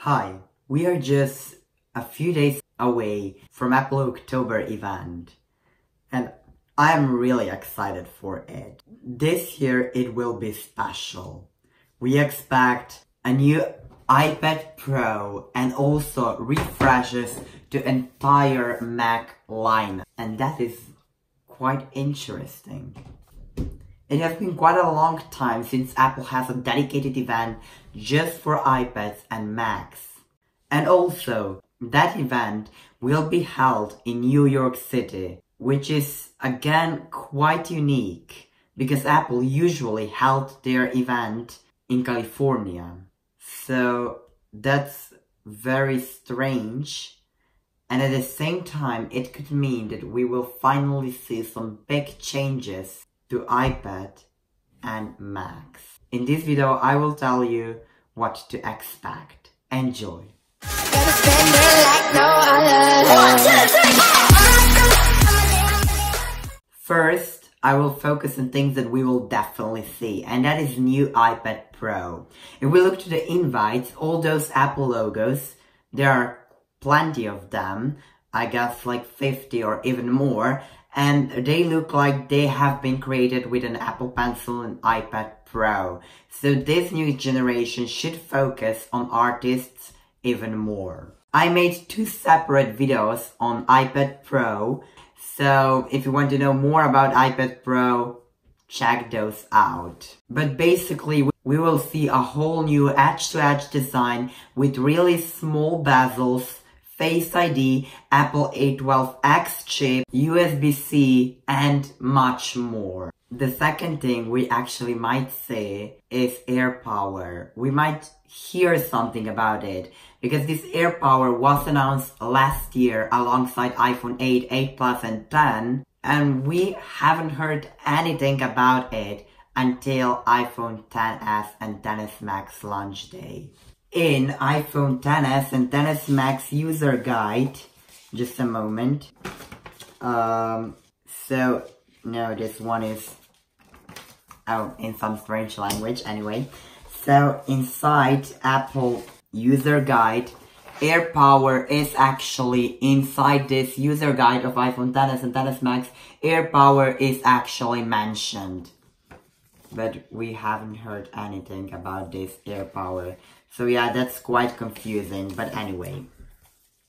Hi, we are just a few days away from Apple October event and I am really excited for it. This year it will be special. We expect a new iPad Pro and also refreshes the entire Mac line, and that is quite interesting. It has been quite a long time since Apple has a dedicated event just for iPads and Macs. And also, that event will be held in New York City, which is again quite unique because Apple usually held their event in California. So that's very strange. And at the same time, it could mean that we will finally see some big changes to iPad and Macs. In this video, I will tell you what to expect. Enjoy! First, I will focus on things that we will definitely see, and that is new iPad Pro. If we look to the invites, all those Apple logos, there are plenty of them, I guess like 50 or even more, and they look like they have been created with an Apple Pencil and iPad Pro. So this new generation should focus on artists even more. I made two separate videos on iPad Pro, so if you want to know more about iPad Pro, check those out. But basically, we will see a whole new edge-to-edge design with really small bezels, Face ID, Apple A12X chip, USB-C, and much more. The second thing we actually might see is Airpower. We might hear something about it, because this Airpower was announced last year alongside iPhone 8, 8 Plus and 10, and we haven't heard anything about it until iPhone XS and XS Max launch day. In iPhone XS and XS Max user guide, just a moment. No, this one is, in some strange language, anyway. So, inside Apple user guide, Airpower is actually inside this user guide of iPhone XS and XS Max. Airpower is actually mentioned. But we haven't heard anything about this Airpower. So yeah, that's quite confusing, but anyway,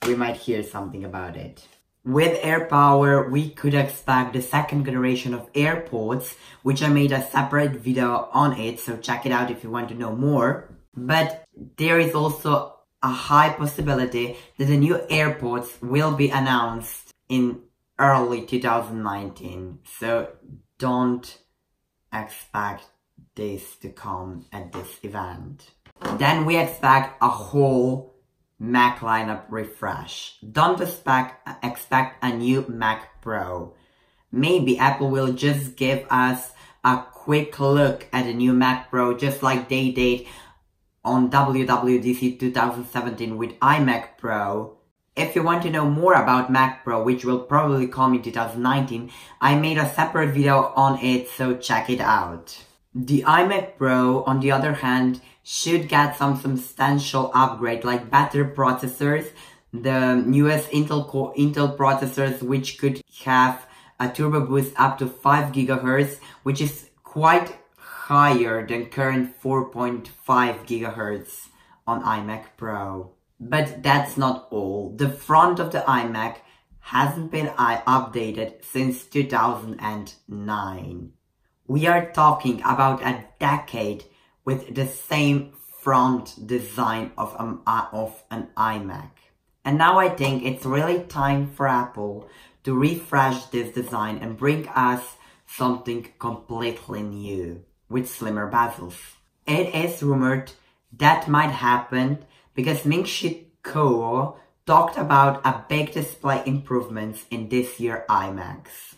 we might hear something about it. With Airpower, we could expect the second generation of Airpods, which I made a separate video on it, so check it out if you want to know more. But there is also a high possibility that the new Airpods will be announced in early 2019, so don't expect this to come at this event. Then we expect a whole Mac lineup refresh. Don't expect a new Mac Pro. Maybe Apple will just give us a quick look at the new Mac Pro, just like they did on WWDC 2017 with iMac Pro. If you want to know more about Mac Pro, which will probably come in 2019, I made a separate video on it, so check it out. The iMac Pro, on the other hand, should get some substantial upgrade, like better processors, the newest Intel processors, which could have a turbo boost up to 5 GHz, which is quite higher than current 4.5 GHz on iMac Pro. But that's not all. The front of the iMac hasn't been updated since 2009. We are talking about a decade with the same front design of an iMac. And now I think it's really time for Apple to refresh this design and bring us something completely new with slimmer bezels. It is rumored that might happen because Ming-Chi Kuo talked about a big display improvements in this year's iMacs.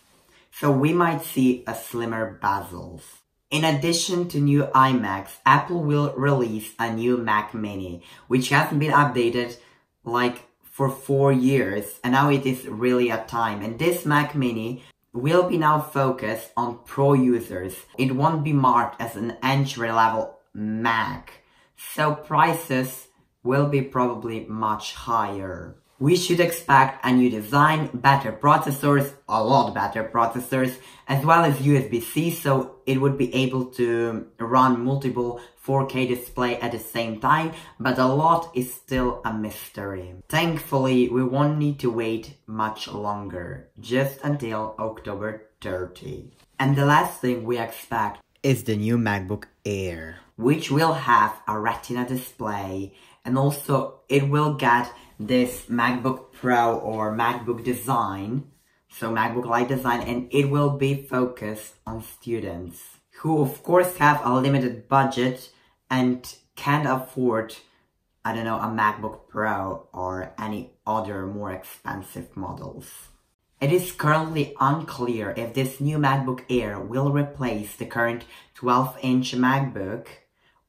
So we might see a slimmer bezels. In addition to new iMacs, Apple will release a new Mac Mini, which hasn't been updated like for 4 years, and now it is really a time. And this Mac Mini will be now focused on pro users. It won't be marked as an entry-level Mac. So prices will be probably much higher. We should expect a new design, better processors, a lot better processors, as well as USB-C, so it would be able to run multiple 4K display at the same time, but a lot is still a mystery. Thankfully, we won't need to wait much longer, just until October 30. And the last thing we expect is the new MacBook Air, which will have a Retina display, and also it will get this MacBook Pro or MacBook design, so MacBook Light design, and it will be focused on students who of course have a limited budget and can't afford, I don't know, a MacBook Pro or any other more expensive models. It is currently unclear if this new MacBook Air will replace the current 12-inch MacBook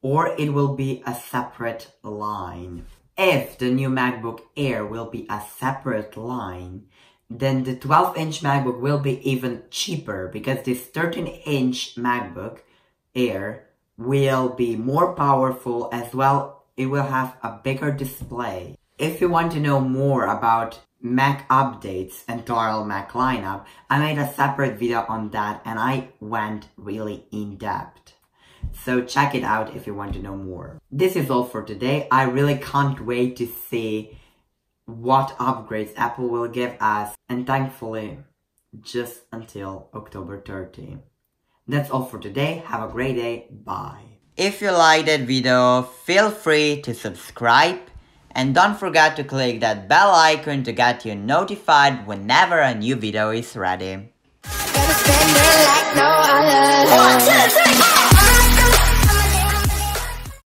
or it will be a separate line. If the new MacBook Air will be a separate line, then the 12-inch MacBook will be even cheaper because this 13-inch MacBook Air will be more powerful as well. It will have a bigger display. If you want to know more about Mac updates and total Mac lineup, I made a separate video on that and I went really in depth. So check it out if you want to know more. This is all for today. I really can't wait to see what upgrades Apple will give us, and thankfully just until October 30. That's all for today. Have a great day. Bye. If you liked that video, feel free to subscribe and don't forget to click that bell icon to get you notified whenever a new video is ready. 1, 2, 3,